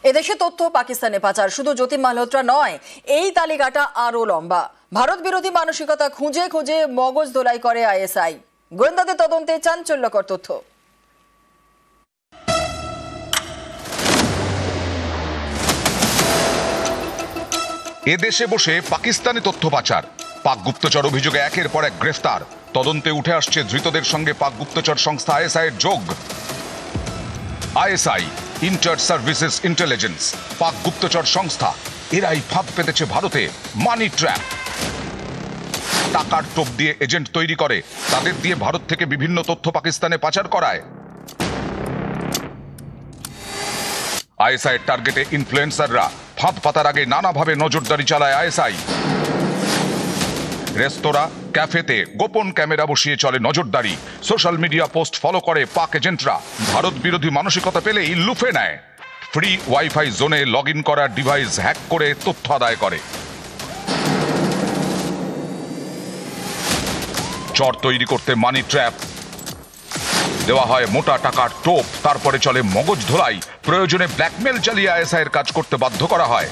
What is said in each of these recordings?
এদেশে তথ্য পাকিস্তানে পাচার শুধু যতীন মালহোত্রা নয়, এই তালিকাটা আরো লম্বা। ভারত বিরোধী মানসিকতা খুঁজে খুঁজে মগজ ধোলাই করে আইএসআই। গোয়েন্দাদের তদন্তে চাঞ্চল্যকর তথ্য। এদেশে বসে পাকিস্তানি তথ্য পাচার, পাক গুপ্তচর অভিযোগে একের পর এক গ্রেফতার। তদন্তে উঠে আসছে ধৃতদের সঙ্গে পাক গুপ্তচর সংস্থা আইএসআই এর যোগ। আইএসআই, ইন্টার সার্ভিসেস ইন্টেলিজেন্স, পাক গুপ্তচর সংস্থা, এরাই ফাঁদ পেতেছে ভারতে। মানি ট্র্যাপ, টাকার টোপ দিয়ে এজেন্ট তৈরি করে, তাদের দিয়ে ভারত থেকে বিভিন্ন তথ্য পাকিস্তানে পাচার করায়। আইএসআই এর টার্গেটে ইনফ্লুয়েন্সাররা। ফাঁদ পাতার আগে নানাভাবে নজরদারি চালায় আইএসআই। রেস্তোরাঁ, ক্যাফেতে গোপন ক্যামেরা বসিয়ে চলে নজরদারি। সোশ্যাল মিডিয়া পোস্ট ফলো করে পাক এজেন্টরা। ভারত বিরোধী মানসিকতা পেলেই লুফে নেয়। ফ্রি ওয়াইফাই জোনে লগ ইন করা ডিভাইস হ্যাক করে তথ্য আদায় করে। চর তৈরি করতে মানি ট্র্যাপ দেওয়া হয়, মোটা টাকার টোপ, তারপরে চলে মগজ ধোলাই। প্রয়োজনে ব্ল্যাকমেল চালিয়ে আইএসআই এর কাজ করতে বাধ্য করা হয়।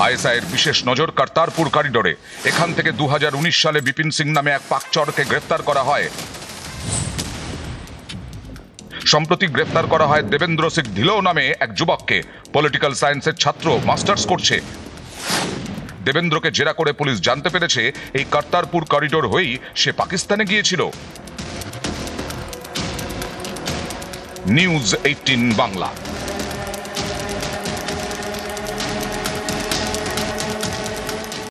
আইএসআই এর বিশেষ নজর কর্তারপুর করিডোরে। এখান থেকে 2019 সালে বিপিন সিং নামে এক পাকচরকে গ্রেফতার করা হয়। সম্প্রতি গ্রেফতার করা হয় দেবেন্দ্র সিং ধিলো নামে এক যুবককে। পলিটিক্যাল সায়েন্সের ছাত্র, মাস্টার্স করছে। দেবেন্দ্রকে জেরা করে পুলিশ জানতে পেরেছে এই কর্তারপুর করিডোর হয়েই সে পাকিস্তানে গিয়েছিল। নিউজ 18 বাংলা।